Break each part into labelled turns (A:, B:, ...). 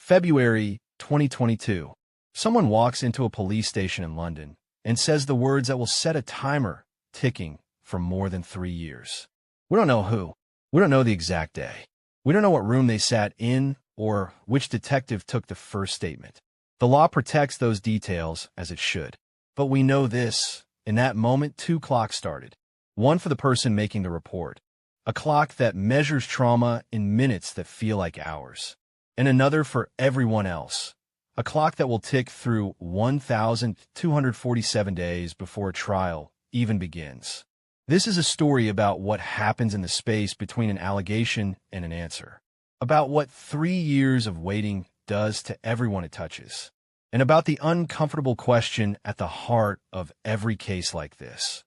A: February 2022. Someone walks into a police station in London and says the words that will set a timer ticking for more than 3 years. We don't know who. We don't know the exact day. We don't know what room they sat in or which detective took the first statement. The law protects those details as it should. But we know this. In that moment, 2 clocks started. One for the person making the report, a clock that measures trauma in minutes that feel like hours, and another for everyone else, a clock that will tick through 1,247 days before a trial even begins. This is a story about what happens in the space between an allegation and an answer, about what 3 years of waiting does to everyone it touches, and about the uncomfortable question at the heart of every case like this.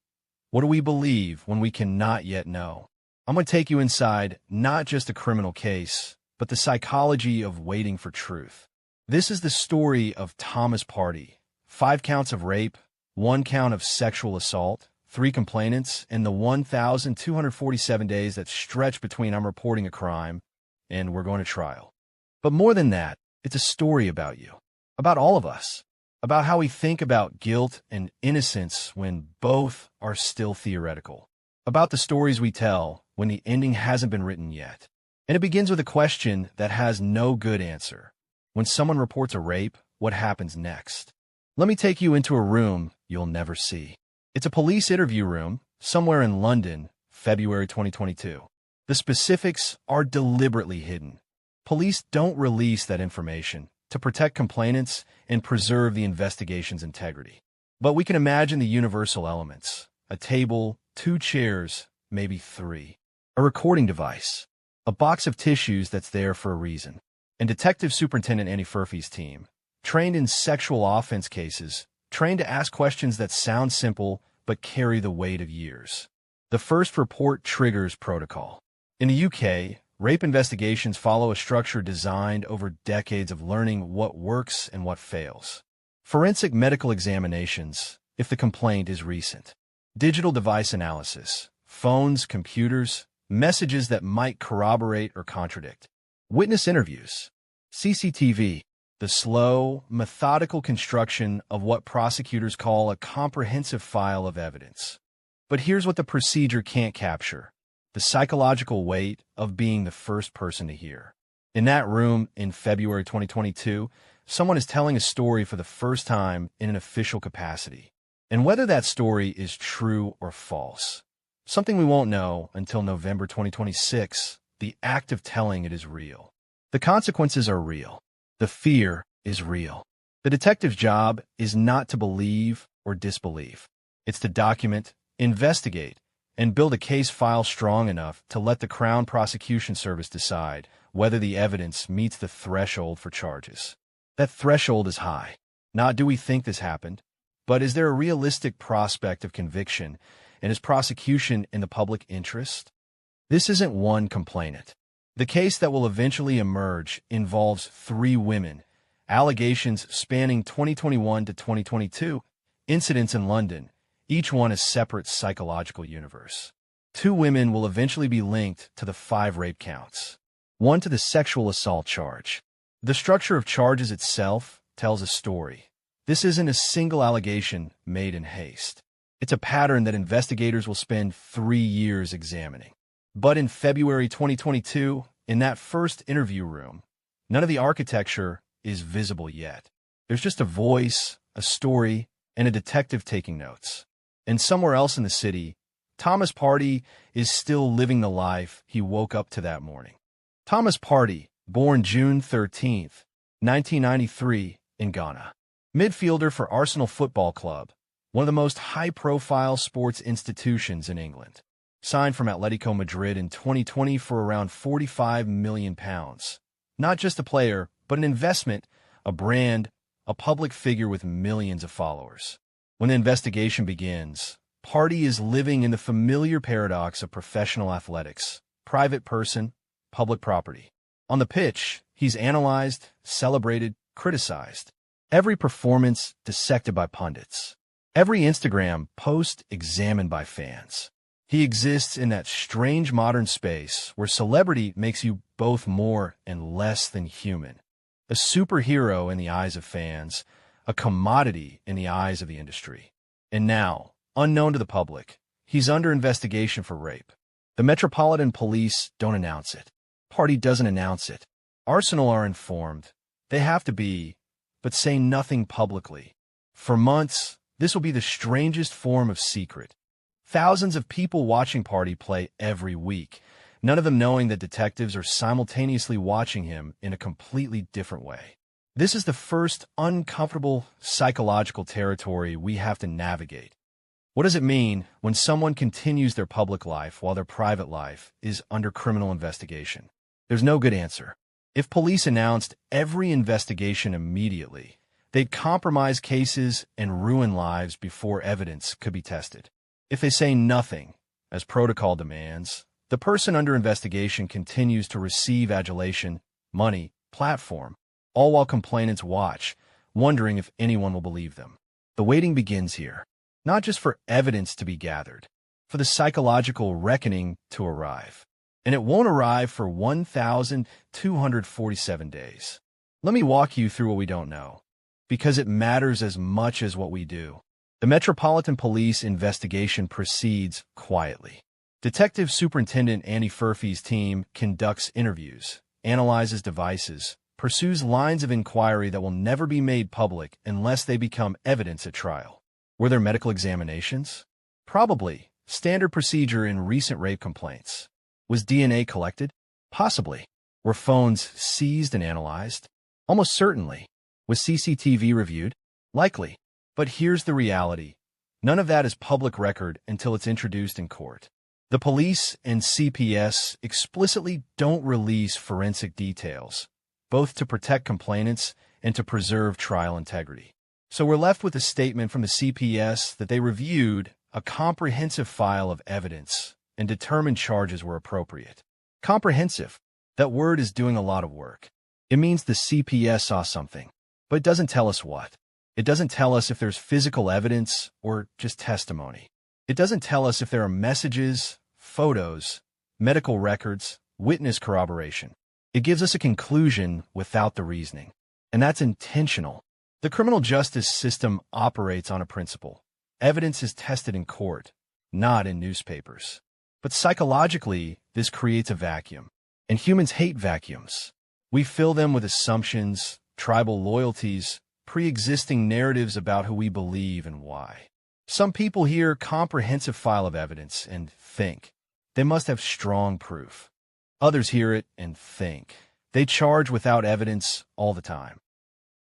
A: What do we believe when we cannot yet know? I'm going to take you inside not just a criminal case, but the psychology of waiting for truth. This is the story of Thomas Partey. 5 counts of rape, 1 count of sexual assault, 3 complainants, and the 1,247 days that stretch between I'm reporting a crime and we're going to trial. But more than that, it's a story about you, about all of us, about how we think about guilt and innocence when both are still theoretical, about the stories we tell when the ending hasn't been written yet. And it begins with a question that has no good answer. When someone reports a rape, what happens next? Let me take you into a room you'll never see. It's a police interview room somewhere in London, February 2022. The specifics are deliberately hidden. Police don't release that information to protect complainants and preserve the investigation's integrity. But we can imagine the universal elements: a table, 2 chairs, maybe 3, a recording device, a box of tissues that's there for a reason, and Detective Superintendent Andy Furphy's team, trained in sexual offense cases, trained to ask questions that sound simple but carry the weight of years. The first report triggers protocol. In the UK, rape investigations follow a structure designed over decades of learning what works and what fails. Forensic medical examinations, if the complaint is recent. Digital device analysis, phones, computers, messages that might corroborate or contradict. Witness interviews. CCTV, the slow, methodical construction of what prosecutors call a comprehensive file of evidence. But here's what the procedure can't capture: the psychological weight of being the first person to hear. In that room in February 2022, someone is telling a story for the first time in an official capacity. And whether that story is true or false, something we won't know until November 2026, the act of telling it is real. The consequences are real. The fear is real. The detective's job is not to believe or disbelieve. It's to document, investigate, and build a case file strong enough to let the Crown Prosecution Service decide whether the evidence meets the threshold for charges. That threshold is high. Not do we think this happened, but is there a realistic prospect of conviction, and is prosecution in the public interest? This isn't one complainant. The case that will eventually emerge involves 3 women, allegations spanning 2021 to 2022, incidents in London, each one a separate psychological universe. 2 women will eventually be linked to the 5 rape counts, 1 to the sexual assault charge. The structure of charges itself tells a story. This isn't a single allegation made in haste. It's a pattern that investigators will spend 3 years examining. But in February 2022, in that first interview room, none of the architecture is visible yet. There's just a voice, a story, and a detective taking notes. And somewhere else in the city, Thomas Partey is still living the life he woke up to that morning. Thomas Partey, born June 13th, 1993, in Ghana. Midfielder for Arsenal Football Club, one of the most high-profile sports institutions in England. Signed from Atletico Madrid in 2020 for around £45 million. Not just a player, but an investment, a brand, a public figure with millions of followers. When the investigation begins, Partey is living in the familiar paradox of professional athletics: private person, public property. On the pitch, he's analyzed, celebrated, criticized. Every performance dissected by pundits. Every Instagram post examined by fans. He exists in that strange modern space where celebrity makes you both more and less than human. a superhero in the eyes of fans, a commodity in the eyes of the industry. And now, unknown to the public, he's under investigation for rape. The Metropolitan Police don't announce it. Partey doesn't announce it. Arsenal are informed. They have to be, but say nothing publicly. For months, this will be the strangest form of secret. Thousands of people watching Partey play every week, none of them knowing that detectives are simultaneously watching him in a completely different way. This is the first uncomfortable psychological territory we have to navigate. What does it mean when someone continues their public life while their private life is under criminal investigation? There's no good answer. If police announced every investigation immediately, they'd compromise cases and ruin lives before evidence could be tested. If they say nothing, as protocol demands, the person under investigation continues to receive adulation, money, platform, all while complainants watch, wondering if anyone will believe them. The waiting begins here, not just for evidence to be gathered, for the psychological reckoning to arrive. And it won't arrive for 1,247 days. Let me walk you through what we don't know, because it matters as much as what we do. The Metropolitan Police investigation proceeds quietly. Detective Superintendent Andy Furphy's team conducts interviews, analyzes devices, pursues lines of inquiry that will never be made public unless they become evidence at trial. Were there medical examinations? Probably. Standard procedure in recent rape complaints. Was DNA collected? Possibly. Were phones seized and analyzed? Almost certainly. Was CCTV reviewed? Likely. But here's the reality. None of that is public record until it's introduced in court. The police and CPS explicitly don't release forensic details, both to protect complainants and to preserve trial integrity. So we're left with a statement from the CPS that they reviewed a comprehensive file of evidence and determined charges were appropriate. Comprehensive. That word is doing a lot of work. It means the CPS saw something, but it doesn't tell us what. It doesn't tell us if there's physical evidence or just testimony. It doesn't tell us if there are messages, photos, medical records, witness corroboration. It gives us a conclusion without the reasoning. And that's intentional. The criminal justice system operates on a principle. Evidence is tested in court, not in newspapers. But psychologically, this creates a vacuum. And humans hate vacuums. We fill them with assumptions, tribal loyalties, pre-existing narratives about who we believe and why. Some people hear comprehensive file of evidence and think they must have strong proof. Others hear it and think they charge without evidence all the time.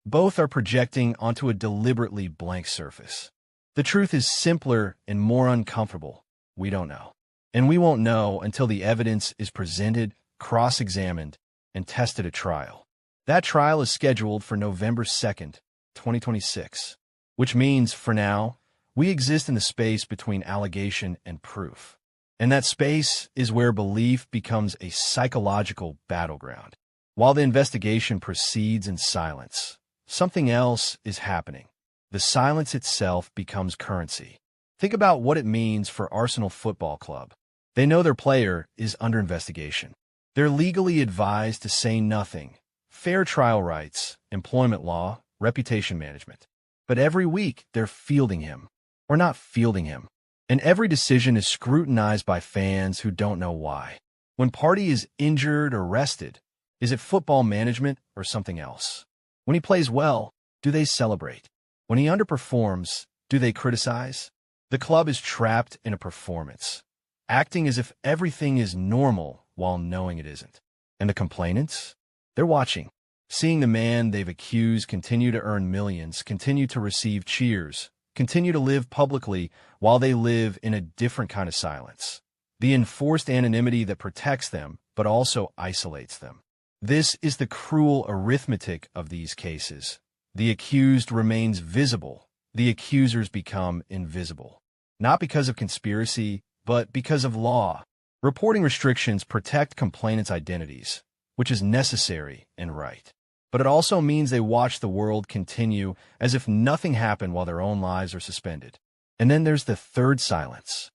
A: Both are projecting onto a deliberately blank surface. The truth is simpler and more uncomfortable. We don't know. And we won't know until the evidence is presented, cross-examined, and tested at trial. That trial is scheduled for November 2nd, 2026, which means, for now, we exist in the space between allegation and proof. And that space is where belief becomes a psychological battleground. While the investigation proceeds in silence, something else is happening. The silence itself becomes currency. Think about what it means for Arsenal Football Club. They know their player is under investigation. They're legally advised to say nothing. Fair trial rights, employment law, reputation management. But every week, they're fielding him. Or not fielding him. And every decision is scrutinized by fans who don't know why. When Partey is injured or rested, is it football management or something else? When he plays well, do they celebrate? When he underperforms, do they criticize? The club is trapped in a performance, acting as if everything is normal while knowing it isn't. And the complainants? They're watching, seeing the man they've accused continue to earn millions, continue to receive cheers, continue to live publicly while they live in a different kind of silence. The enforced anonymity that protects them, but also isolates them. This is the cruel arithmetic of these cases. The accused remains visible. The accusers become invisible. Not because of conspiracy, but because of law. Reporting restrictions protect complainants' identities, which is necessary and right. But it also means they watch the world continue as if nothing happened while their own lives are suspended. And then there's the third silence.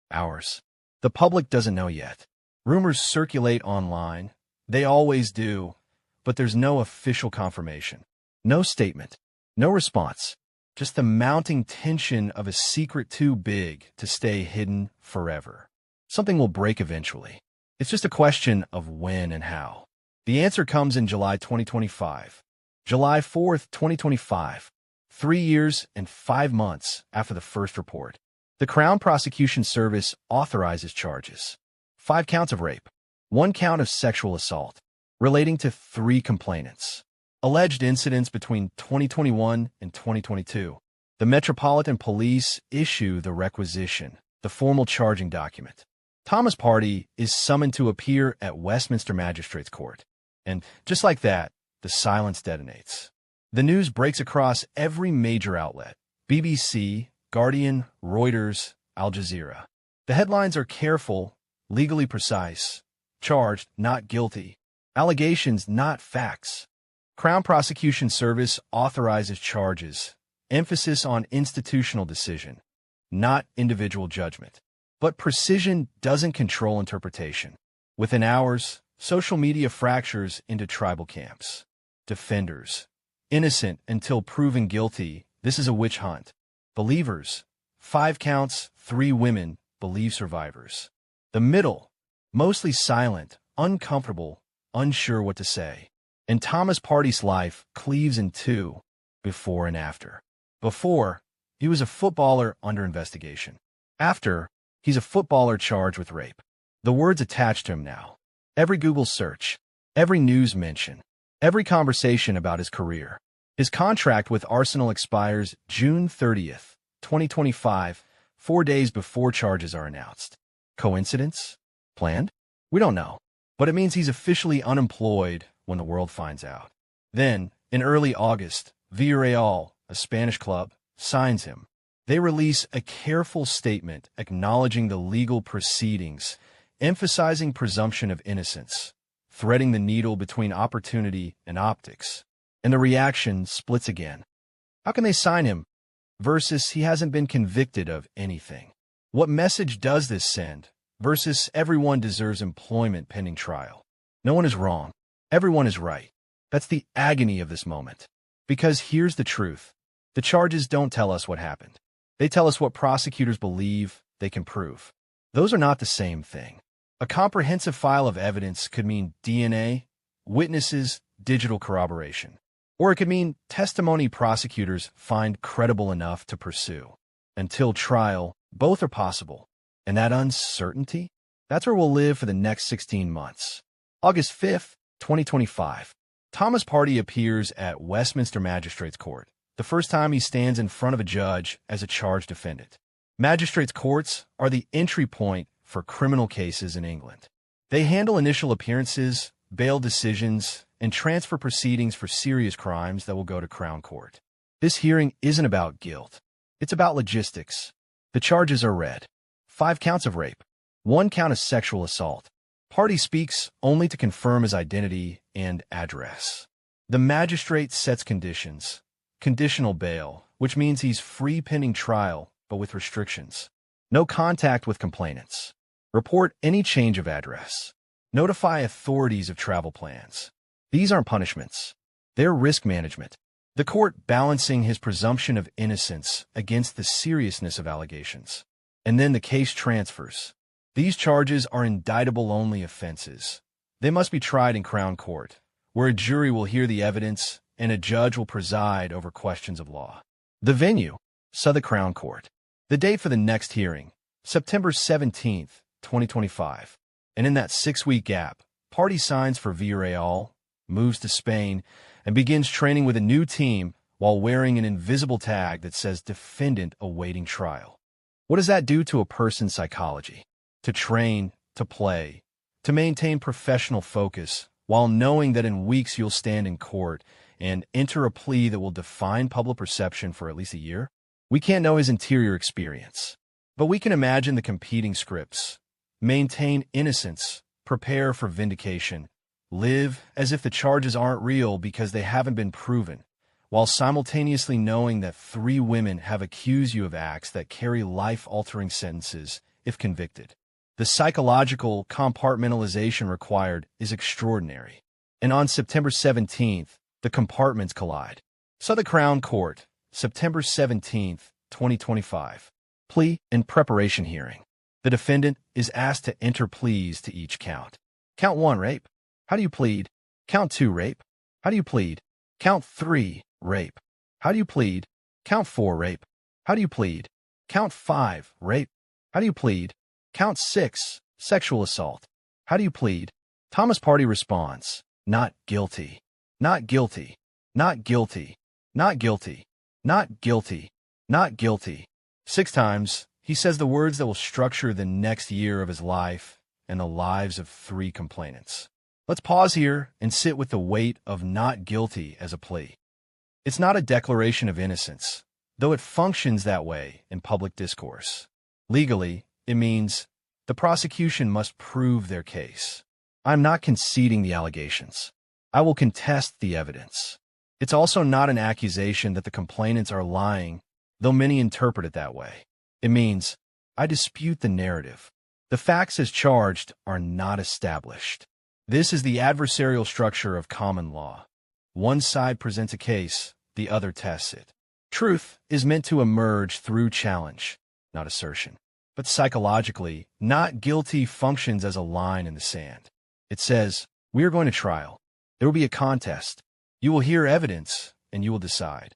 A: Ours. The public doesn't know yet. Rumors circulate online. They always do. but there's no official confirmation. No statement. No response. Just the mounting tension of a secret too big to stay hidden forever. Something will break eventually. It's just a question of when and how. The answer comes in July 2025. July 4th, 2025. 3 years and 5 months after the first report. The Crown Prosecution Service authorizes charges. 5 counts of rape. 1 count of sexual assault. Relating to 3 complainants. Alleged incidents between 2021 and 2022. The Metropolitan Police issue the requisition, the formal charging document. Thomas Partey is summoned to appear at Westminster Magistrates Court. And just like that, the silence detonates. The news breaks across every major outlet. BBC, Guardian, Reuters, Al Jazeera. The headlines are careful, legally precise. Charged, not guilty. Allegations, not facts. Crown Prosecution Service authorizes charges. Emphasis on institutional decision, not individual judgment. But precision doesn't control interpretation. Within hours, social media fractures into tribal camps. Defenders. Innocent until proven guilty. This is a witch hunt. Believers. 5 counts, 3 women, believe survivors. The middle. Mostly silent, uncomfortable, unsure what to say. And Thomas Partey's life cleaves in 2, before and after. Before, he was a footballer under investigation. After, he's a footballer charged with rape. The words attached to him now. Every Google search, every news mention, every conversation about his career. His contract with Arsenal expires June 30th, 2025, 4 days before charges are announced. Coincidence? Planned? We don't know. But it means he's officially unemployed when the world finds out. Then, in early August, Villarreal, a Spanish club, signs him. They release a careful statement acknowledging the legal proceedings, emphasizing presumption of innocence, threading the needle between opportunity and optics. And the reaction splits again. How can they sign him versus he hasn't been convicted of anything? What message does this send versus everyone deserves employment pending trial? No one is wrong. Everyone is right. That's the agony of this moment. Because here's the truth. The charges don't tell us what happened. They tell us what prosecutors believe they can prove. Those are not the same thing. A comprehensive file of evidence could mean DNA, witnesses, digital corroboration. Or it could mean testimony prosecutors find credible enough to pursue. Until trial, both are possible. And that uncertainty? That's where we'll live for the next 16 months. August 5th, 2025. Thomas Partey appears at Westminster Magistrates Court, the first time he stands in front of a judge as a charged defendant. Magistrates' courts are the entry point for criminal cases in England. They handle initial appearances, bail decisions, and transfer proceedings for serious crimes that will go to Crown Court. This hearing isn't about guilt. It's about logistics. The charges are read. 5 counts of rape. 1 count of sexual assault. Partey speaks only to confirm his identity and address. The magistrate sets conditions. Conditional bail, which means he's free pending trial, but with restrictions. No contact with complainants. Report any change of address. Notify authorities of travel plans. These aren't punishments. They're risk management. The court balancing his presumption of innocence against the seriousness of allegations. And then the case transfers. These charges are indictable-only offenses. They must be tried in Crown Court, where a jury will hear the evidence and a judge will preside over questions of law. The venue, Southwark Crown Court. The date for the next hearing, September 17th, 2025. And in that 6-week gap, Partey signs for Villarreal, moves to Spain, and begins training with a new team while wearing an invisible tag that says defendant awaiting trial. What does that do to a person's psychology? To train, to play, to maintain professional focus, while knowing that in weeks you'll stand in court and enter a plea that will define public perception for at least a year? We can't know his interior experience, but we can imagine the competing scripts. Maintain innocence, prepare for vindication, live as if the charges aren't real because they haven't been proven, while simultaneously knowing that 3 women have accused you of acts that carry life-altering sentences if convicted. The psychological compartmentalization required is extraordinary. And on September 17th, the compartments collide. So the Crown Court, September 17th, 2025. Plea and preparation hearing. The defendant is asked to enter pleas to each count. Count 1, rape. How do you plead? Count 2, rape. How do you plead? Count 3, rape. How do you plead? Count 4, rape. How do you plead? Count 5, rape. How do you plead? Count 6, sexual assault. How do you plead? Thomas Partey responds, not guilty, not guilty, not guilty, not guilty, not guilty, not guilty. 6 times, he says the words that will structure the next year of his life and the lives of 3 complainants. Let's pause here and sit with the weight of not guilty as a plea. It's not a declaration of innocence, though it functions that way in public discourse. Legally, it means the prosecution must prove their case. I'm not conceding the allegations. I will contest the evidence. It's also not an accusation that the complainants are lying, though many interpret it that way. It means I dispute the narrative. The facts as charged are not established. This is the adversarial structure of common law. One side presents a case, the other tests it. Truth is meant to emerge through challenge, not assertion. But psychologically, not guilty functions as a line in the sand. It says, we are going to trial. There will be a contest. You will hear evidence, and you will decide.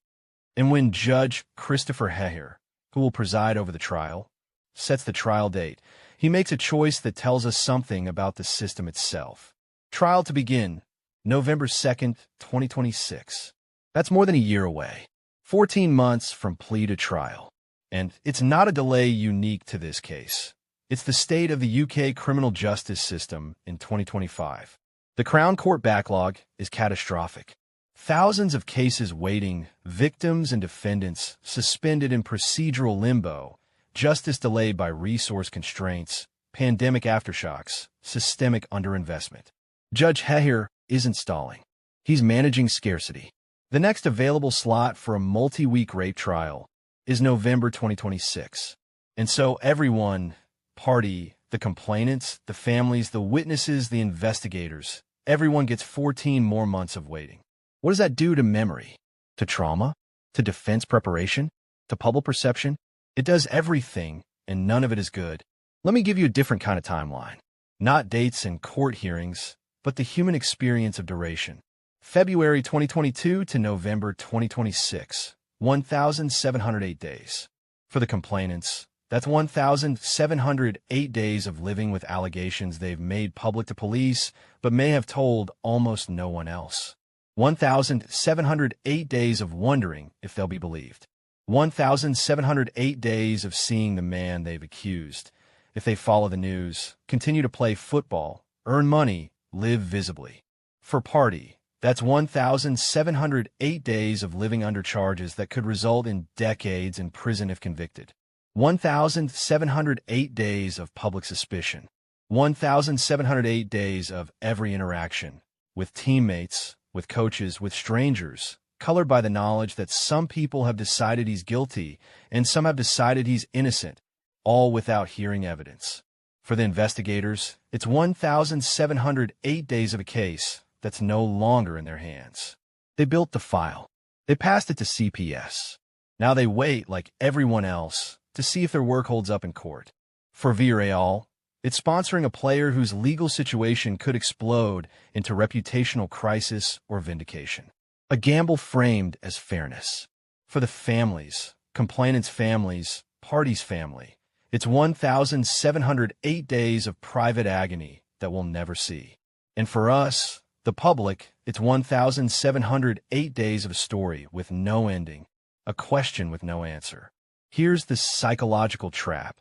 A: And when Judge Christopher Heher, who will preside over the trial, sets the trial date, he makes a choice that tells us something about the system itself. Trial to begin, November 2nd, 2026. That's more than a year away. 14 months from plea to trial. And it's not a delay unique to this case. It's the state of the UK criminal justice system in 2025. The Crown Court backlog is catastrophic. Thousands of cases waiting, victims and defendants suspended in procedural limbo, justice delayed by resource constraints, pandemic aftershocks, systemic underinvestment. Judge Heher isn't stalling. He's managing scarcity. The next available slot for a multi-week rape trial is November 2026. And so everyone, Partey, the complainants, the families, the witnesses, the investigators, everyone gets 14 more months of waiting. What does that do to memory, to trauma, to defense preparation, to public perception? It does everything, and none of it is good. Let me give you a different kind of timeline. Not dates and court hearings, but the human experience of duration. February 2022 to November 2026, 1,708 days. For the complainants, that's 1,708 days of living with allegations they've made public to police, but may have told almost no one else. 1,708 days of wondering if they'll be believed. 1,708 days of seeing the man they've accused, if they follow the news, continue to play football, earn money, live visibly. For Partey, that's 1,708 days of living under charges that could result in decades in prison if convicted. 1,708 days of public suspicion. 1,708 days of every interaction, with teammates, with coaches, with strangers, colored by the knowledge that some people have decided he's guilty and some have decided he's innocent, all without hearing evidence. For the investigators, it's 1,708 days of a case that's no longer in their hands. They built the file. They passed it to CPS. Now they wait, like everyone else, to see if their work holds up in court. For Villarreal, it's sponsoring a player whose legal situation could explode into reputational crisis or vindication. A gamble framed as fairness. For the families, complainants' families, Partey's family, it's 1,708 days of private agony that we'll never see. And for us, the public, it's 1,708 days of a story with no ending, a question with no answer. Here's the psychological trap.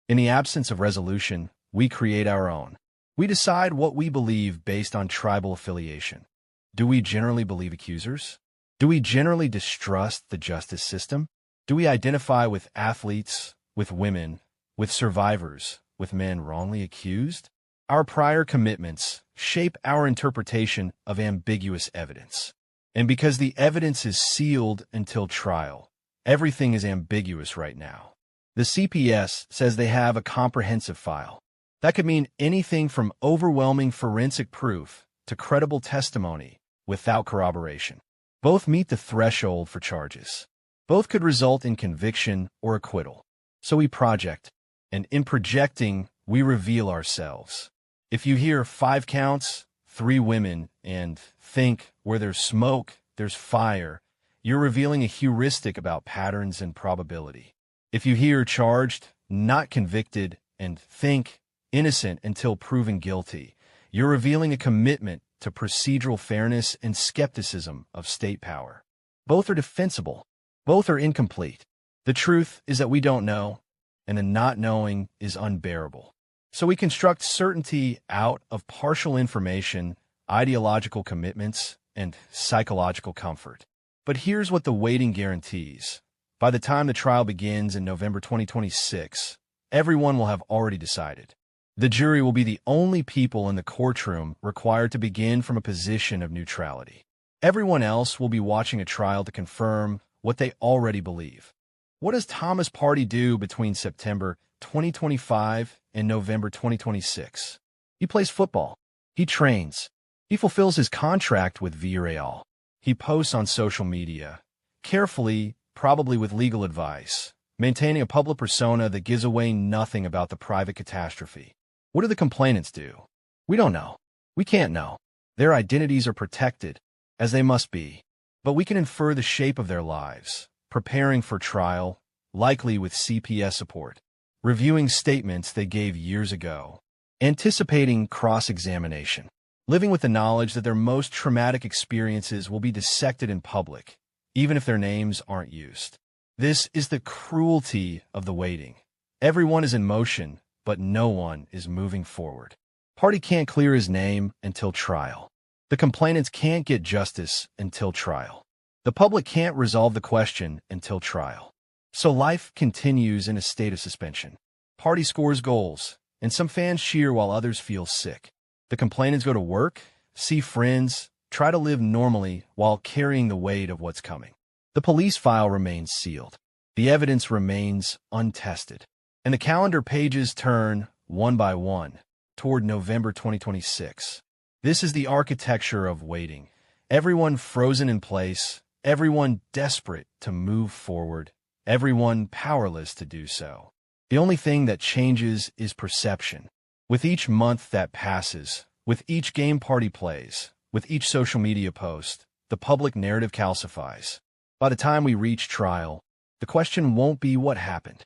A: In the absence of resolution, we create our own. We decide what we believe based on tribal affiliation. Do we generally believe accusers? Do we generally distrust the justice system? Do we identify with athletes, with women, with survivors, with men wrongly accused? Our prior commitments shape our interpretation of ambiguous evidence. And because the evidence is sealed until trial, everything is ambiguous right now. The CPS says they have a comprehensive file. That could mean anything from overwhelming forensic proof to credible testimony without corroboration. Both meet the threshold for charges. Both could result in conviction or acquittal. So we project, and in projecting, we reveal ourselves. If you hear 5 counts, 3 women, and think where there's smoke, there's fire, you're revealing a heuristic about patterns and probability. If you hear charged, not convicted, and think innocent until proven guilty, you're revealing a commitment to procedural fairness and skepticism of state power. Both are defensible. Both are incomplete. The truth is that we don't know, and the not knowing is unbearable. So we construct certainty out of partial information, ideological commitments, and psychological comfort. But here's what the waiting guarantees. By the time the trial begins in November 2026, everyone will have already decided. The jury will be the only people in the courtroom required to begin from a position of neutrality. Everyone else will be watching a trial to confirm what they already believe. What does Thomas Partey do between September 2025 and November 2026? He plays football. He trains. He fulfills his contract with Villarreal. He posts on social media, carefully, probably with legal advice, maintaining a public persona that gives away nothing about the private catastrophe. What do the complainants do? We don't know. We can't know. Their identities are protected, as they must be. But we can infer the shape of their lives, preparing for trial, likely with CPS support, reviewing statements they gave years ago, anticipating cross-examination, living with the knowledge that their most traumatic experiences will be dissected in public, even if their names aren't used. This is the cruelty of the waiting. Everyone is in motion, but no one is moving forward. Partey can't clear his name until trial. The complainants can't get justice until trial. The public can't resolve the question until trial. So life continues in a state of suspension. Partey scores goals, and some fans cheer while others feel sick. The complainants go to work, see friends, try to live normally while carrying the weight of what's coming. The police file remains sealed. The evidence remains untested. And the calendar pages turn, one by one, toward November 2026. This is the architecture of waiting. Everyone frozen in place, everyone desperate to move forward, everyone powerless to do so. The only thing that changes is perception. With each month that passes, with each game Partey plays, with each social media post, the public narrative calcifies. By the time we reach trial, the question won't be what happened.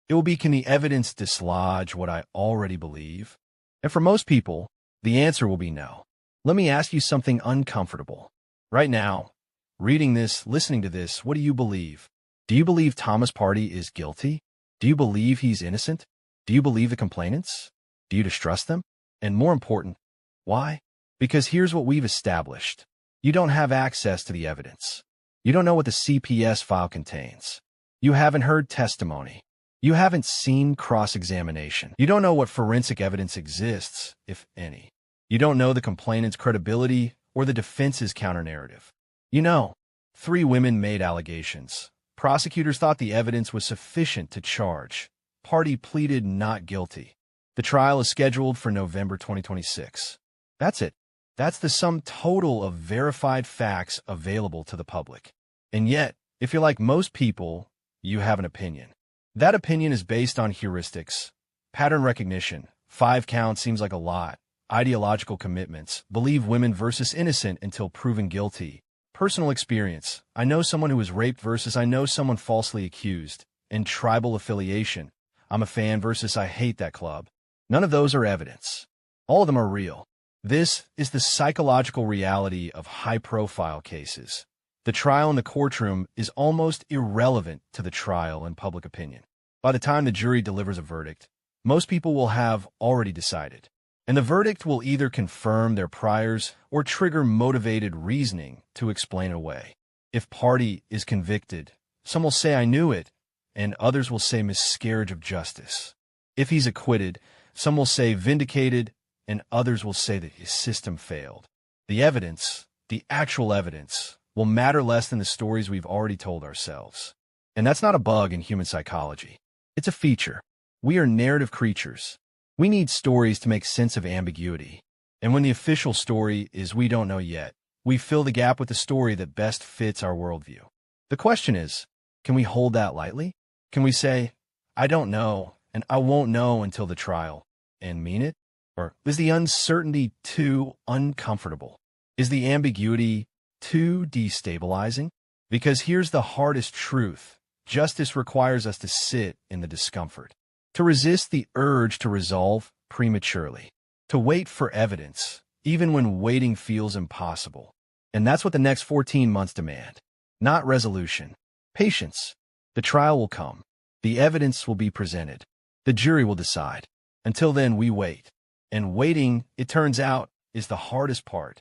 A: It will be, can the evidence dislodge what I already believe? And for most people, the answer will be no. Let me ask you something uncomfortable. Right now, reading this, listening to this, what do you believe? Do you believe Thomas Partey is guilty? Do you believe he's innocent? Do you believe the complainants? Do you distrust them? And more important, why? Because here's what we've established. You don't have access to the evidence. You don't know what the CPS file contains. You haven't heard testimony. You haven't seen cross-examination. You don't know what forensic evidence exists, if any. You don't know the complainant's credibility or the defense's counter-narrative. You know, 3 women made allegations. Prosecutors thought the evidence was sufficient to charge. Partey pleaded not guilty. The trial is scheduled for November 2026. That's it. That's the sum total of verified facts available to the public. And yet, if you're like most people, you have an opinion. That opinion is based on heuristics, pattern recognition, 5 counts seems like a lot, ideological commitments, believe women versus innocent until proven guilty, personal experience, I know someone who was raped versus I know someone falsely accused, and tribal affiliation, I'm a fan versus I hate that club. None of those are evidence. All of them are real. This is the psychological reality of high-profile cases. The trial in the courtroom is almost irrelevant to the trial in public opinion. By the time the jury delivers a verdict, most people will have already decided. And the verdict will either confirm their priors or trigger motivated reasoning to explain it away. If Partey is convicted, some will say I knew it, and others will say miscarriage of justice. If he's acquitted, some will say vindicated, and others will say that his system failed. The evidence, the actual evidence, will matter less than the stories we've already told ourselves. And that's not a bug in human psychology. It's a feature. We are narrative creatures. We need stories to make sense of ambiguity. And when the official story is we don't know yet, we fill the gap with the story that best fits our worldview. The question is, can we hold that lightly? Can we say, I don't know, and I won't know until the trial, and mean it? Or is the uncertainty too uncomfortable? Is the ambiguity too destabilizing? Because here's the hardest truth. Justice requires us to sit in the discomfort, to resist the urge to resolve prematurely, to wait for evidence, even when waiting feels impossible. And that's what the next 14 months demand. Not resolution. Patience. The trial will come. The evidence will be presented. The jury will decide. Until then, we wait. And waiting, it turns out, is the hardest part.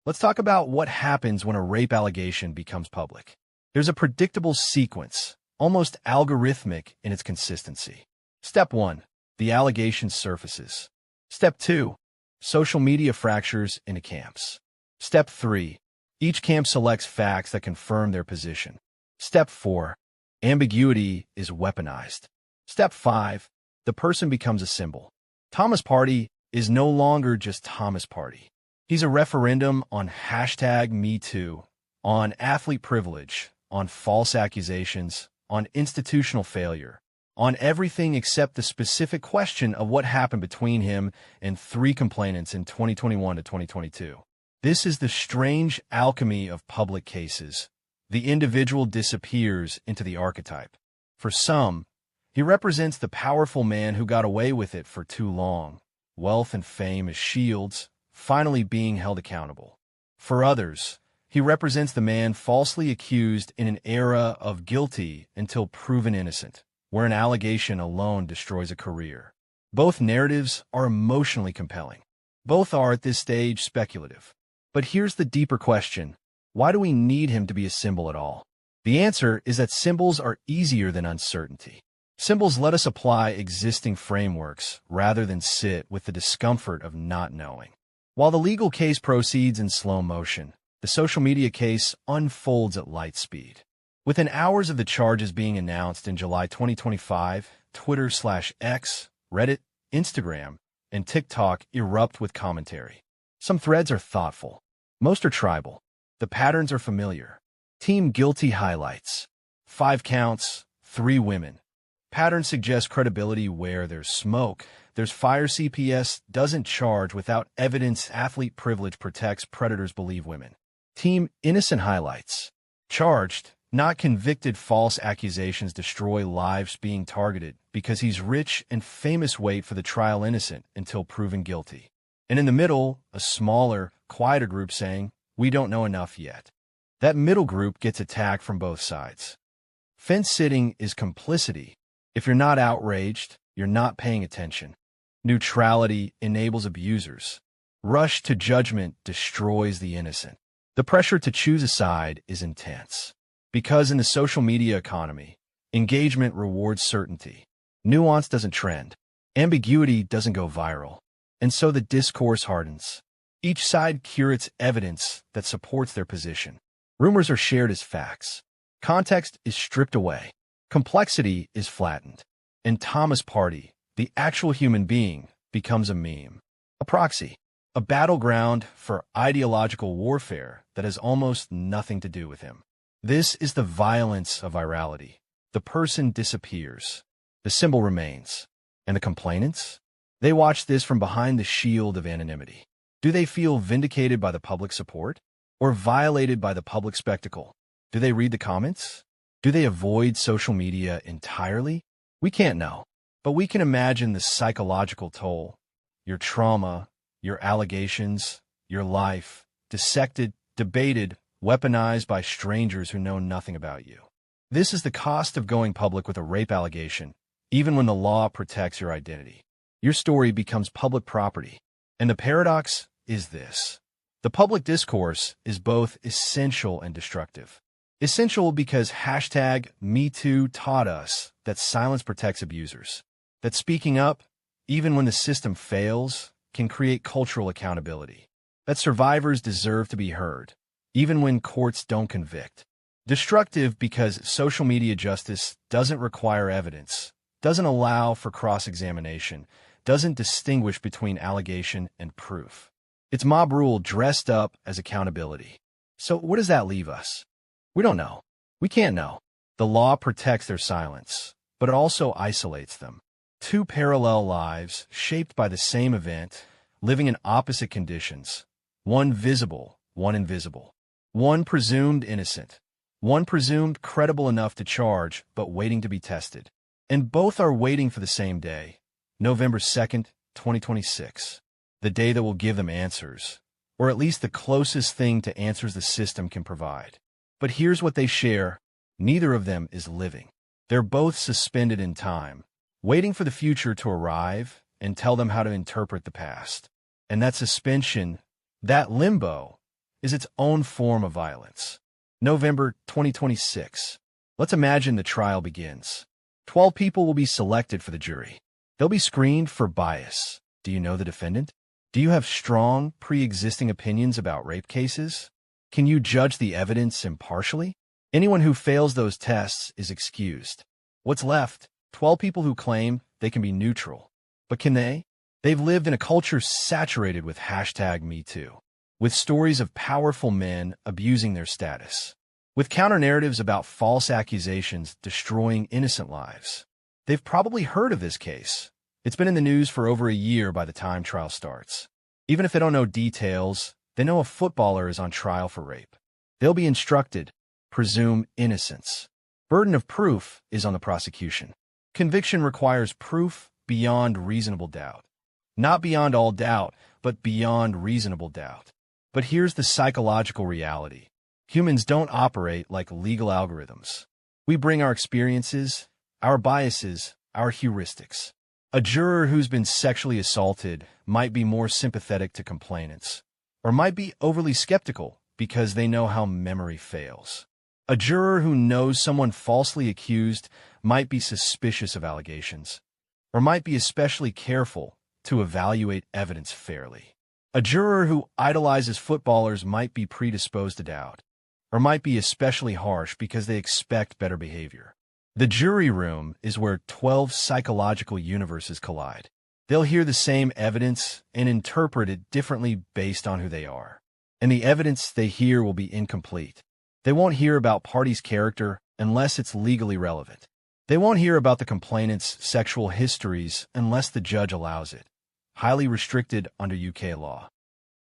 A: Let's talk about what happens when a rape allegation becomes public. There's a predictable sequence, almost algorithmic in its consistency. Step 1. The allegation surfaces. Step 2. Social media fractures into camps. Step 3. Each camp selects facts that confirm their position. Step 4. Ambiguity is weaponized. Step 5. The person becomes a symbol. Thomas Partey is no longer just Thomas Partey. He's a referendum on #MeToo, on athlete privilege, on false accusations, on institutional failure, on everything except the specific question of what happened between him and 3 complainants in 2021 to 2022. This is the strange alchemy of public cases. The individual disappears into the archetype. For some, he represents the powerful man who got away with it for too long, wealth and fame as shields, finally being held accountable. For others, he represents the man falsely accused in an era of guilty until proven innocent, where an allegation alone destroys a career. Both narratives are emotionally compelling. Both are, at this stage, speculative. But here's the deeper question. Why do we need him to be a symbol at all? The answer is that symbols are easier than uncertainty. Symbols let us apply existing frameworks rather than sit with the discomfort of not knowing. While the legal case proceeds in slow motion, the social media case unfolds at light speed. Within hours of the charges being announced in July 2025, Twitter/X, Reddit, Instagram, and TikTok erupt with commentary. Some threads are thoughtful. Most are tribal. The patterns are familiar. Team guilty highlights. 5 counts, 3 women. Patterns suggest credibility where there's smoke. There's fire. CPS doesn't charge without evidence. Athlete privilege protects. Predators believe women. Team innocent highlights. Charged, not convicted. False accusations destroy lives. Being targeted because he's rich and famous. Wait for the trial. Innocent until proven guilty. And in the middle, a smaller, quieter group saying, we don't know enough yet. That middle group gets attacked from both sides. Fence sitting is complicity. If you're not outraged, you're not paying attention. Neutrality enables abusers. Rush to judgment destroys the innocent. The pressure to choose a side is intense. Because in the social media economy, engagement rewards certainty. Nuance doesn't trend. Ambiguity doesn't go viral. And so the discourse hardens. Each side curates evidence that supports their position. Rumors are shared as facts. Context is stripped away. Complexity is flattened. And Thomas Partey, the actual human being, becomes a meme, a proxy, a battleground for ideological warfare that has almost nothing to do with him. This is the violence of virality. The person disappears. The symbol remains. And the complainants? They watch this from behind the shield of anonymity. Do they feel vindicated by the public support? Or violated by the public spectacle? Do they read the comments? Do they avoid social media entirely? We can't know, but we can imagine the psychological toll. Your trauma, your allegations, your life, dissected, debated, weaponized by strangers who know nothing about you. This is the cost of going public with a rape allegation, even when the law protects your identity. Your story becomes public property. And the paradox is this. The public discourse is both essential and destructive. Essential because #MeToo taught us that silence protects abusers, that speaking up, even when the system fails, can create cultural accountability, that survivors deserve to be heard, even when courts don't convict. Destructive because social media justice doesn't require evidence, doesn't allow for cross-examination, doesn't distinguish between allegation and proof. It's mob rule dressed up as accountability. So what does that leave us? We don't know. We can't know. The law protects their silence, but it also isolates them. Two parallel lives, shaped by the same event, living in opposite conditions. One visible, one invisible. One presumed innocent. One presumed credible enough to charge, but waiting to be tested. And both are waiting for the same day, November 2nd, 2026. The day that will give them answers, or at least the closest thing to answers the system can provide. But here's what they share. Neither of them is living. They're both suspended in time, waiting for the future to arrive and tell them how to interpret the past. And that suspension, that limbo, is its own form of violence. November 2026. Let's imagine the trial begins. 12 people will be selected for the jury. They'll be screened for bias. Do you know the defendant? Do you have strong, pre-existing opinions about rape cases? Can you judge the evidence impartially? Anyone who fails those tests is excused. What's left? 12 people who claim they can be neutral. But can they? They've lived in a culture saturated with #MeToo, with stories of powerful men abusing their status, with counter-narratives about false accusations destroying innocent lives. They've probably heard of this case. It's been in the news for over a year by the time trial starts. Even if they don't know details, they know a footballer is on trial for rape. They'll be instructed, presume innocence. Burden of proof is on the prosecution. Conviction requires proof beyond reasonable doubt. Not beyond all doubt, but beyond reasonable doubt. But here's the psychological reality. Humans don't operate like legal algorithms. We bring our experiences, our biases, our heuristics. A juror who's been sexually assaulted might be more sympathetic to complainants, or might be overly skeptical because they know how memory fails. A juror who knows someone falsely accused might be suspicious of allegations, or might be especially careful to evaluate evidence fairly. A juror who idolizes footballers might be predisposed to doubt, or might be especially harsh because they expect better behavior. The jury room is where 12 psychological universes collide. They'll hear the same evidence and interpret it differently based on who they are. And the evidence they hear will be incomplete. They won't hear about Partey's character unless it's legally relevant. They won't hear about the complainant's sexual histories unless the judge allows it, highly restricted under UK law.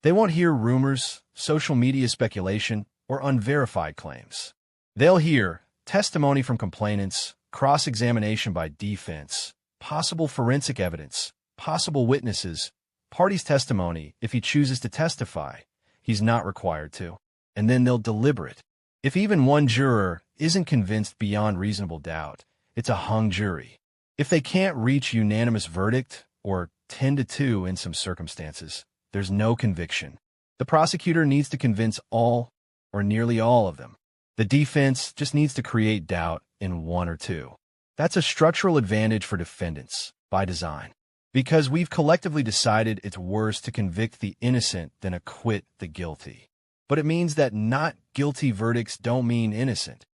A: They won't hear rumors, social media speculation, or unverified claims. They'll hear testimony from complainants, cross-examination by defense, possible forensic evidence, possible witnesses, Partey's testimony if he chooses to testify. He's not required to. And then they'll deliberate. If even one juror isn't convinced beyond reasonable doubt, it's a hung jury. If they can't reach unanimous verdict, or 10-2 in some circumstances, there's no conviction. The prosecutor needs to convince all, or nearly all of them. The defense just needs to create doubt in one or two. That's a structural advantage for defendants, by design. Because we've collectively decided it's worse to convict the innocent than acquit the guilty. But it means that not guilty verdicts don't mean innocent.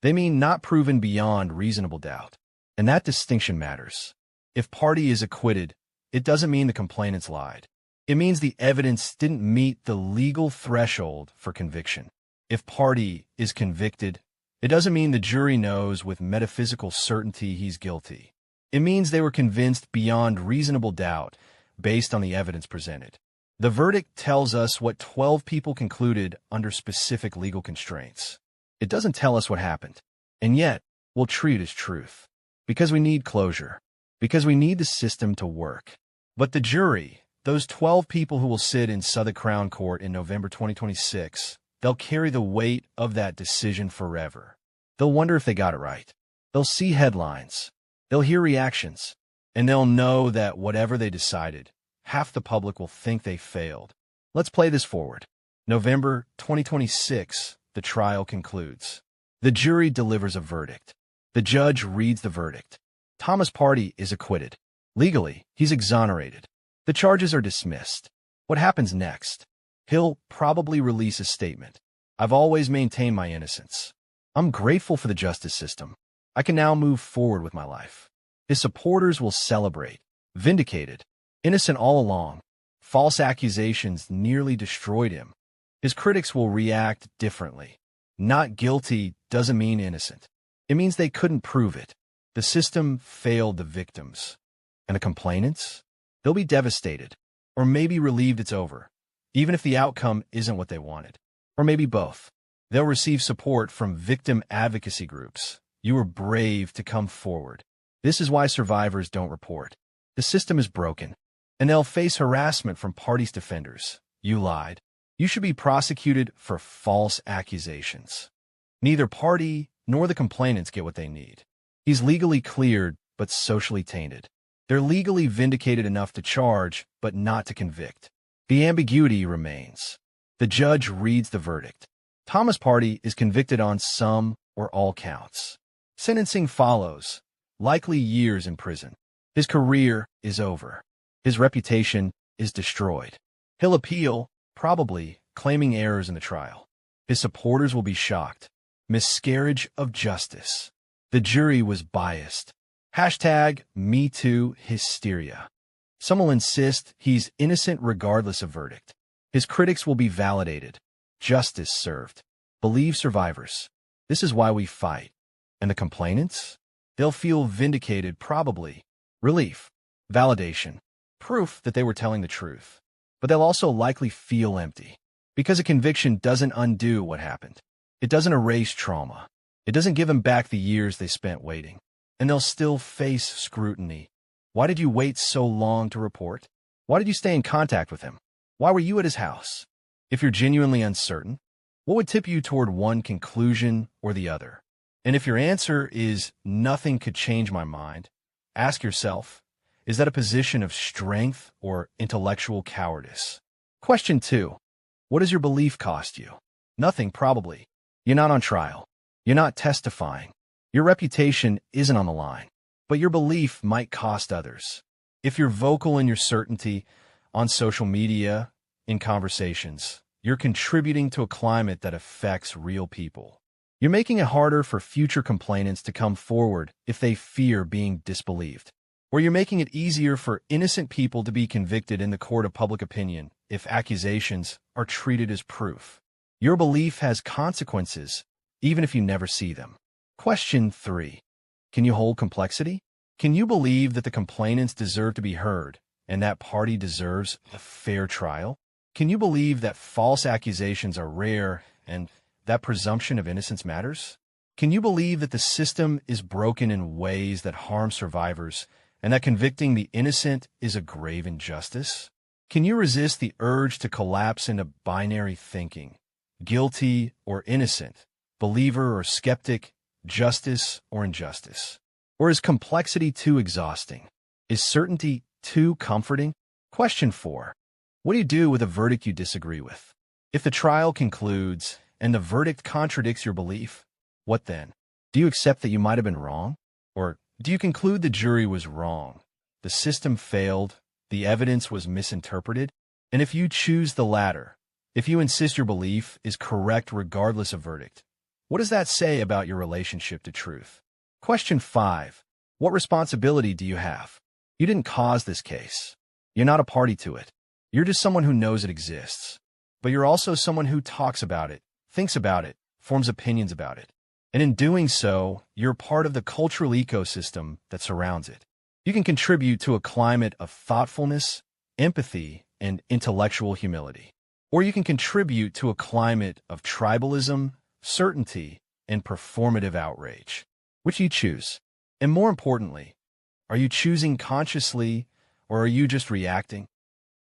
A: They mean not proven beyond reasonable doubt. And that distinction matters. If Partey is acquitted, it doesn't mean the complainants lied. It means the evidence didn't meet the legal threshold for conviction. If Partey is convicted, it doesn't mean the jury knows with metaphysical certainty he's guilty. It means they were convinced beyond reasonable doubt based on the evidence presented. The verdict tells us what 12 people concluded under specific legal constraints. It doesn't tell us what happened, and yet we'll treat it as truth. Because we need closure. Because we need the system to work. But the jury, those 12 people who will sit in Southwark Crown Court in November 2026, they'll carry the weight of that decision forever. They'll wonder if they got it right. They'll see headlines. They'll hear reactions. And they'll know that whatever they decided, half the public will think they failed. Let's play this forward. November 2026, the trial concludes. The jury delivers a verdict. The judge reads the verdict. Thomas Partey is acquitted. Legally, he's exonerated. The charges are dismissed. What happens next? He'll probably release a statement. I've always maintained my innocence. I'm grateful for the justice system. I can now move forward with my life. His supporters will celebrate. Vindicated. Innocent all along. False accusations nearly destroyed him. His critics will react differently. Not guilty doesn't mean innocent. It means they couldn't prove it. The system failed the victims. And the complainants? They'll be devastated, or maybe relieved it's over, even if the outcome isn't what they wanted. Or maybe both. They'll receive support from victim advocacy groups. You were brave to come forward. This is why survivors don't report. The system is broken, and they'll face harassment from Partey's defenders. You lied. You should be prosecuted for false accusations. Neither Partey nor the complainants get what they need. He's legally cleared, but socially tainted. They're legally vindicated enough to charge, but not to convict. The ambiguity remains. The judge reads the verdict. Thomas Partey is convicted on some or all counts. Sentencing follows, likely years in prison. His career is over. His reputation is destroyed. He'll appeal, probably claiming errors in the trial. His supporters will be shocked. Miscarriage of justice. The jury was biased. #MeToo hysteria. Some will insist he's innocent regardless of verdict. His critics will be validated. Justice served. Believe survivors. This is why we fight. And the complainants? They'll feel vindicated, probably. Relief. Validation. Proof that they were telling the truth. But they'll also likely feel empty. Because a conviction doesn't undo what happened. It doesn't erase trauma. It doesn't give them back the years they spent waiting. And they'll still face scrutiny. Why did you wait so long to report? Why did you stay in contact with him? Why were you at his house? If you're genuinely uncertain, what would tip you toward one conclusion or the other? And if your answer is nothing could change my mind, ask yourself, is that a position of strength or intellectual cowardice? Question 2. What does your belief cost you? Nothing, probably. You're not on trial. You're not testifying. Your reputation isn't on the line. But your belief might cost others. If you're vocal in your certainty on social media, in conversations, you're contributing to a climate that affects real people. You're making it harder for future complainants to come forward if they fear being disbelieved. Or you're making it easier for innocent people to be convicted in the court of public opinion if accusations are treated as proof. Your belief has consequences, even if you never see them. Question 3. Can you hold complexity? Can you believe that the complainants deserve to be heard and that party deserves a fair trial? Can you believe that false accusations are rare and that presumption of innocence matters? Can you believe that the system is broken in ways that harm survivors and that convicting the innocent is a grave injustice? Can you resist the urge to collapse into binary thinking, guilty or innocent, believer or skeptic, justice or injustice? Or is complexity too exhausting? Is certainty too comforting? Question 4. What do you do with a verdict you disagree with? If the trial concludes and the verdict contradicts your belief, what then? Do you accept that you might have been wrong? Or do you conclude the jury was wrong, the system failed, the evidence was misinterpreted? And if you choose the latter, if you insist your belief is correct regardless of verdict, what does that say about your relationship to truth? Question 5. What responsibility do you have? You didn't cause this case. You're not a party to it. You're just someone who knows it exists. But you're also someone who talks about it, thinks about it, forms opinions about it. And in doing so, you're part of the cultural ecosystem that surrounds it. You can contribute to a climate of thoughtfulness, empathy, and intellectual humility. Or you can contribute to a climate of tribalism, certainty, and performative outrage. Which do you choose? And more importantly, are you choosing consciously, or are you just reacting?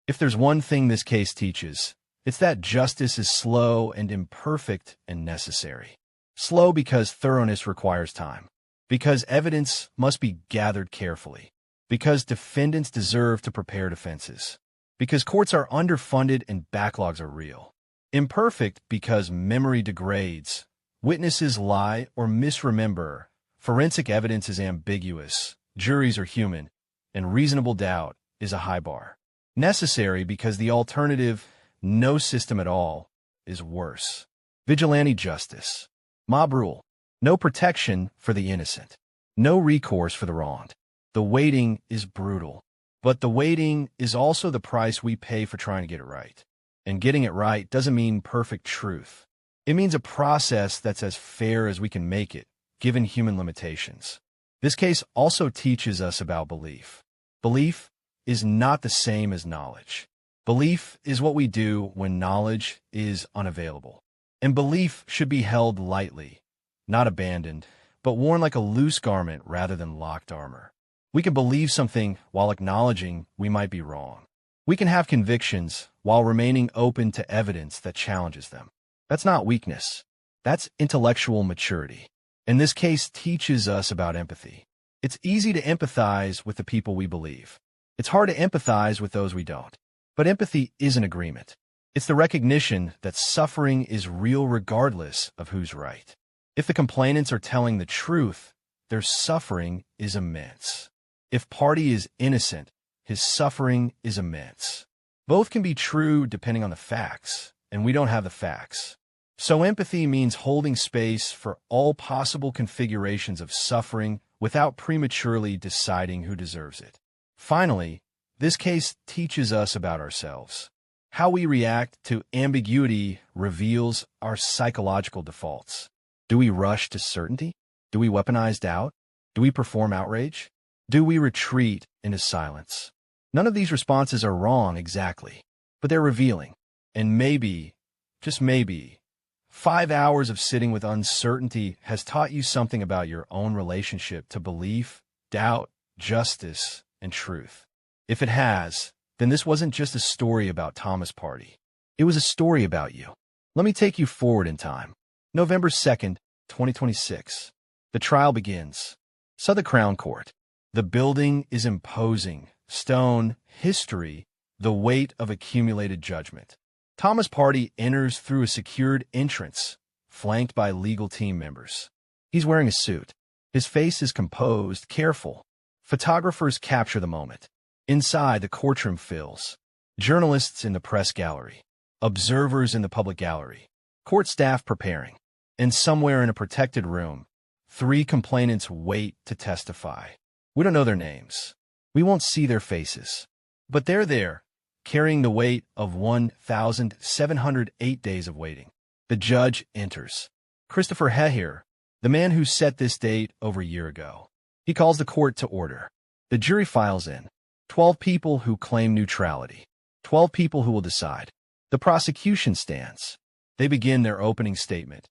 A: If there's one thing this case teaches, it's that justice is slow and imperfect and necessary. Slow because thoroughness requires time, because evidence must be gathered carefully, because defendants deserve to prepare defenses, because courts are underfunded and backlogs are real. Imperfect because memory degrades, witnesses lie or misremember, forensic evidence is ambiguous, juries are human, and reasonable doubt is a high bar. Necessary because the alternative, no system at all, is worse. Vigilante justice. Mob rule. No protection for the innocent. No recourse for the wronged. The waiting is brutal. But the waiting is also the price we pay for trying to get it right. And getting it right doesn't mean perfect truth. It means a process that's as fair as we can make it, given human limitations. This case also teaches us about belief. Belief is not the same as knowledge. Belief is what we do when knowledge is unavailable. And belief should be held lightly, not abandoned, but worn like a loose garment rather than locked armor. We can believe something while acknowledging we might be wrong. We can have convictions while remaining open to evidence that challenges them. That's not weakness. That's intellectual maturity. And this case teaches us about empathy. It's easy to empathize with the people we believe. It's hard to empathize with those we don't. But empathy is an agreement. It's the recognition that suffering is real regardless of who's right. If the complainants are telling the truth, their suffering is immense. If Partey is innocent, his suffering is immense. Both can be true depending on the facts, and we don't have the facts. So empathy means holding space for all possible configurations of suffering without prematurely deciding who deserves it. Finally, this case teaches us about ourselves. How we react to ambiguity reveals our psychological defaults. Do we rush to certainty? Do we weaponize doubt? Do we perform outrage? Do we retreat into silence? None of these responses are wrong exactly, but they're revealing. And maybe, just maybe, 5 hours of sitting with uncertainty has taught you something about your own relationship to belief, doubt, justice, and truth. If it has, then this wasn't just a story about Thomas Partey. It was a story about you. Let me take you forward in time. November 2nd, 2026. The trial begins. Southern Crown Court. The building is imposing. Stone, history, the weight of accumulated judgment. Thomas Partey enters through a secured entrance, flanked by legal team members. He's wearing a suit. His face is composed, careful. Photographers capture the moment. Inside, the courtroom fills. Journalists in the press gallery. Observers in the public gallery. Court staff preparing. And somewhere in a protected room, 3 complainants wait to testify. We don't know their names. We won't see their faces. But they're there, carrying the weight of 1,708 days of waiting. The judge enters. Christopher Heher, the man who set this date over a year ago. He calls the court to order. The jury files in. 12 people who claim neutrality. 12 people who will decide. The prosecution stands. They begin their opening statement,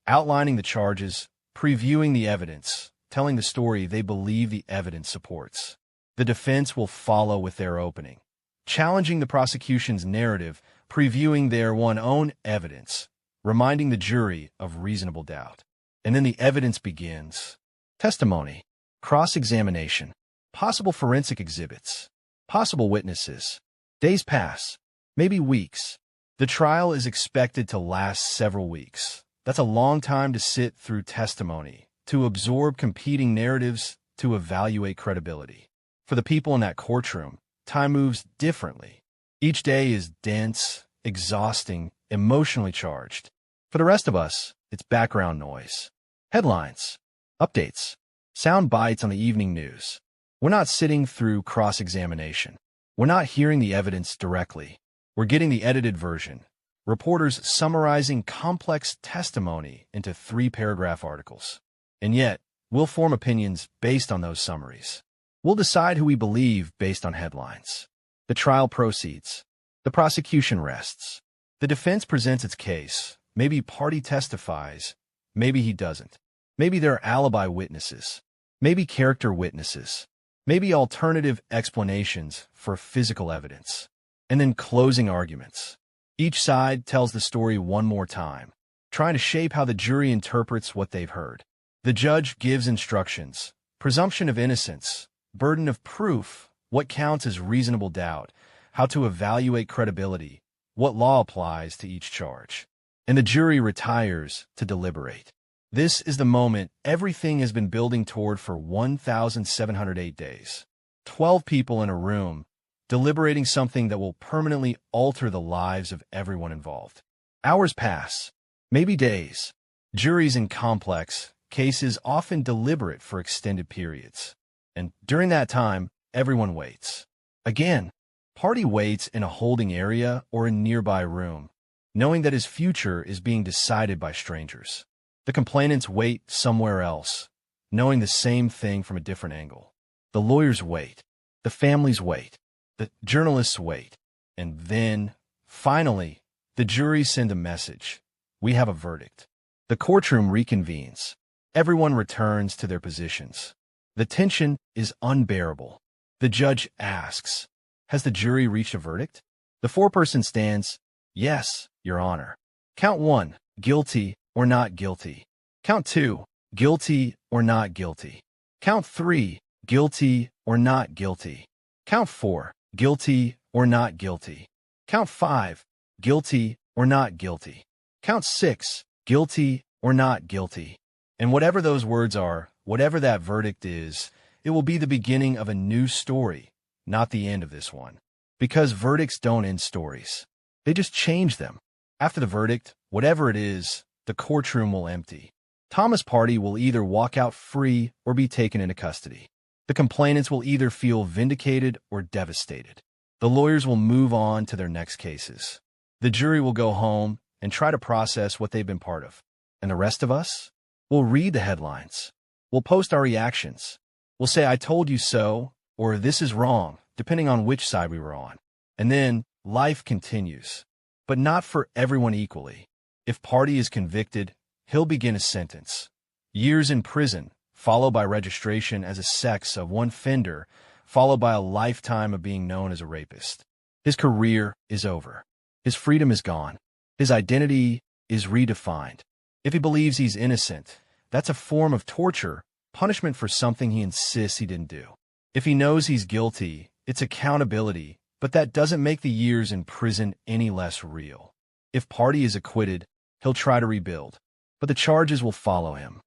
A: outlining the charges, previewing the evidence, telling the story they believe the evidence supports. The defense will follow with their opening, challenging the prosecution's narrative, previewing their own evidence, reminding the jury of reasonable doubt. And then the evidence begins. Testimony, cross-examination, possible forensic exhibits, possible witnesses. Days pass, maybe weeks. The trial is expected to last several weeks. That's a long time to sit through testimony, to absorb competing narratives, to evaluate credibility. For the people in that courtroom, time moves differently. Each day is dense, exhausting, emotionally charged. For the rest of us, it's background noise. Headlines, updates, sound bites on the evening news. We're not sitting through cross-examination. We're not hearing the evidence directly. We're getting the edited version. Reporters summarizing complex testimony into 3-paragraph articles. And yet, we'll form opinions based on those summaries. We'll decide who we believe based on headlines. The trial proceeds. The prosecution rests. The defense presents its case. Maybe Partey testifies. Maybe he doesn't. Maybe there are alibi witnesses. Maybe character witnesses. Maybe alternative explanations for physical evidence. And then closing arguments. Each side tells the story one more time, trying to shape how the jury interprets what they've heard. The judge gives instructions, presumption of innocence, burden of proof, what counts as reasonable doubt, how to evaluate credibility, what law applies to each charge. And the jury retires to deliberate. This is the moment everything has been building toward for 1,708 days. 12 people in a room, deliberating something that will permanently alter the lives of everyone involved. Hours pass, maybe days. Juries in complex cases often deliberate for extended periods. And during that time, everyone waits. Again, Partey waits in a holding area or a nearby room, knowing that his future is being decided by strangers. The complainants wait somewhere else, knowing the same thing from a different angle. The lawyers wait. The families wait. The journalists wait. And then, finally, the jury sends a message. We have a verdict. The courtroom reconvenes. Everyone returns to their positions. The tension is unbearable. The judge asks, "Has the jury reached a verdict?" The foreperson stands, "Yes, Your Honor." Count 1, guilty or not guilty. Count 2, guilty or not guilty. Count 3, guilty or not guilty. Count 4, guilty or not guilty. Count 5, guilty or not guilty. Count 6, guilty or not guilty. And whatever those words are, whatever that verdict is, it will be the beginning of a new story, not the end of this one. Because verdicts don't end stories. They just change them. After the verdict, whatever it is, the courtroom will empty. Thomas Partey will either walk out free or be taken into custody. The complainants will either feel vindicated or devastated. The lawyers will move on to their next cases. The jury will go home and try to process what they've been part of. And the rest of us? We'll read the headlines. We'll post our reactions. We'll say, "I told you so," or "This is wrong," depending on which side we were on. And then life continues. But not for everyone equally. If Partey is convicted, he'll begin a sentence. Years in prison, followed by registration as a sex offender, followed by a lifetime of being known as a rapist. His career is over. His freedom is gone. His identity is redefined. If he believes he's innocent, that's a form of torture, punishment for something he insists he didn't do. If he knows he's guilty, it's accountability, but that doesn't make the years in prison any less real. If Partey is acquitted, he'll try to rebuild, but the charges will follow him.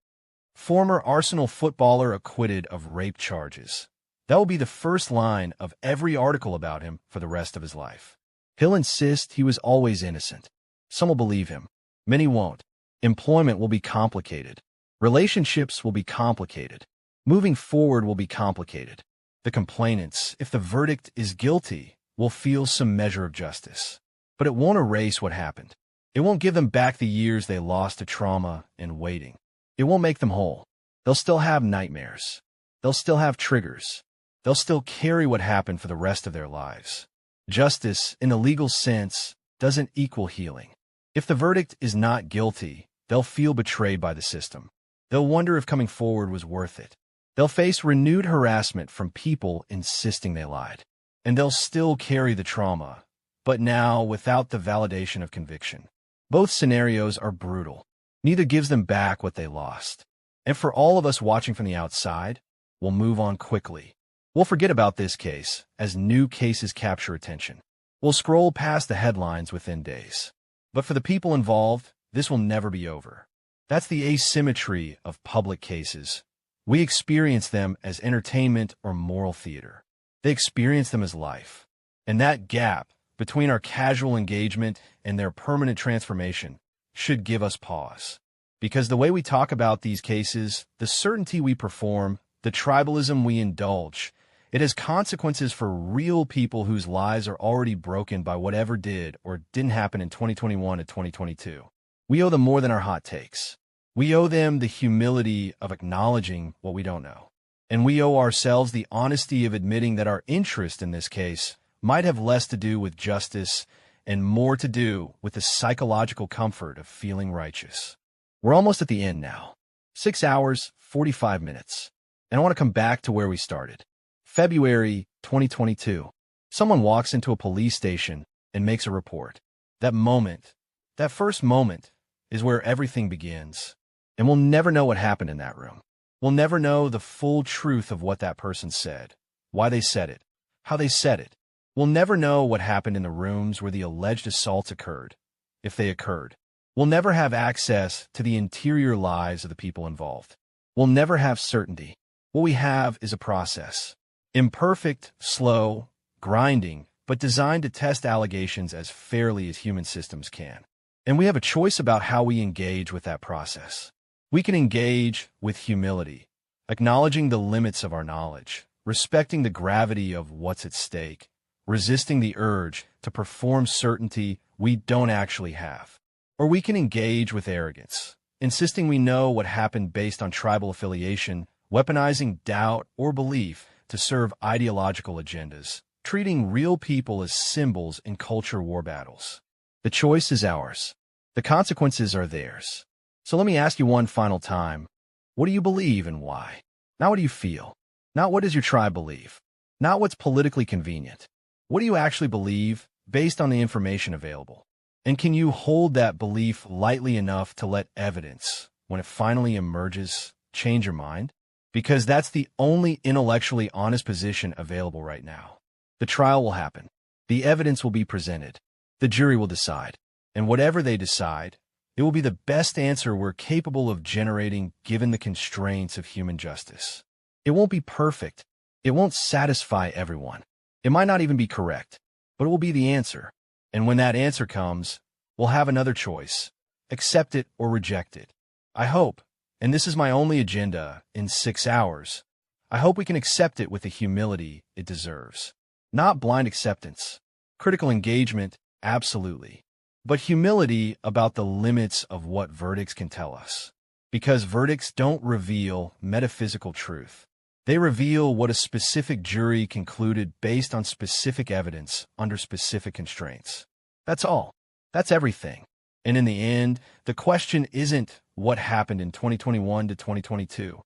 A: Former Arsenal footballer acquitted of rape charges. That will be the first line of every article about him for the rest of his life. He'll insist he was always innocent. Some will believe him. Many won't. Employment will be complicated. Relationships will be complicated. Moving forward will be complicated. The complainants, if the verdict is guilty, will feel some measure of justice. But it won't erase what happened. It won't give them back the years they lost to trauma and waiting. It won't make them whole. They'll still have nightmares. They'll still have triggers. They'll still carry what happened for the rest of their lives. Justice, in a legal sense, doesn't equal healing. If the verdict is not guilty, they'll feel betrayed by the system. They'll wonder if coming forward was worth it. They'll face renewed harassment from people insisting they lied. And they'll still carry the trauma, but now without the validation of conviction. Both scenarios are brutal. Neither gives them back what they lost. And for all of us watching from the outside, we'll move on quickly. We'll forget about this case as new cases capture attention. We'll scroll past the headlines within days. But for the people involved, this will never be over. That's the asymmetry of public cases. We experience them as entertainment or moral theater. They experience them as life. And that gap between our casual engagement and their permanent transformation should give us pause. Because the way we talk about these cases, the certainty we perform, the tribalism we indulge, it has consequences for real people whose lives are already broken by whatever did or didn't happen in 2021 and 2022. We owe them more than our hot takes. We owe them the humility of acknowledging what we don't know. And we owe ourselves the honesty of admitting that our interest in this case might have less to do with justice and more to do with the psychological comfort of feeling righteous. We're almost at the end now. 6 hours, 45 minutes. And I want to come back to where we started. February 2022. Someone walks into a police station and makes a report. That moment, that first moment, is where everything begins. And we'll never know what happened in that room. We'll never know the full truth of what that person said, why they said it, how they said it. We'll never know what happened in the rooms where the alleged assaults occurred, if they occurred. We'll never have access to the interior lives of the people involved. We'll never have certainty. What we have is a process. Imperfect, slow, grinding, but designed to test allegations as fairly as human systems can. And we have a choice about how we engage with that process. We can engage with humility, acknowledging the limits of our knowledge, respecting the gravity of what's at stake, resisting the urge to perform certainty we don't actually have. Or we can engage with arrogance, insisting we know what happened based on tribal affiliation, weaponizing doubt or belief to serve ideological agendas, treating real people as symbols in culture war battles. The choice is ours. The consequences are theirs. So let me ask you one final time. What do you believe and why? Not what do you feel. Not what does your tribe believe. Not what's politically convenient. What do you actually believe based on the information available? And can you hold that belief lightly enough to let evidence, when it finally emerges, change your mind? Because that's the only intellectually honest position available right now. The trial will happen. The evidence will be presented. The jury will decide. And whatever they decide, it will be the best answer we're capable of generating given the constraints of human justice. It won't be perfect. It won't satisfy everyone. It might not even be correct, but it will be the answer. And when that answer comes, we'll have another choice. Accept it or reject it. I hope, and this is my only agenda in 6 hours, I hope we can accept it with the humility it deserves. Not blind acceptance. Critical engagement, absolutely. But humility about the limits of what verdicts can tell us. Because verdicts don't reveal metaphysical truth. They reveal what a specific jury concluded based on specific evidence under specific constraints. That's all. That's everything. And in the end, the question isn't what happened in 2021 to 2022.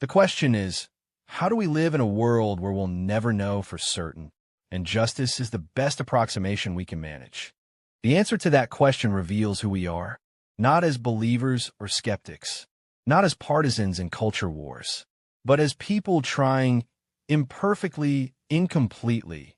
A: The question is, how do we live in a world where we'll never know for certain, and justice is the best approximation we can manage? The answer to that question reveals who we are, not as believers or skeptics, not as partisans in culture wars, but as people trying imperfectly, incompletely,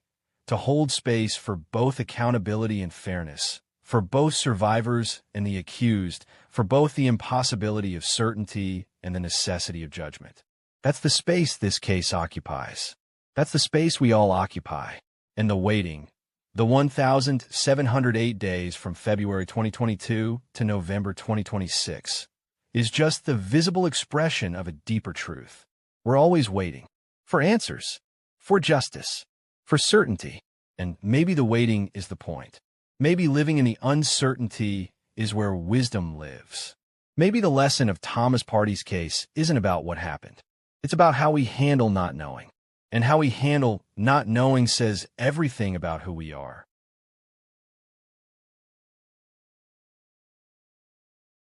A: to hold space for both accountability and fairness, for both survivors and the accused, for both the impossibility of certainty and the necessity of judgment. That's the space this case occupies. That's the space we all occupy. And the waiting, the 1,708 days from February 2022 to November 2026, is just the visible expression of a deeper truth. We're always waiting for answers, for justice, for certainty. And maybe the waiting is the point. Maybe living in the uncertainty is where wisdom lives. Maybe the lesson of Thomas Partey's case isn't about what happened. It's about how we handle not knowing. And how we handle not knowing says everything about who we are.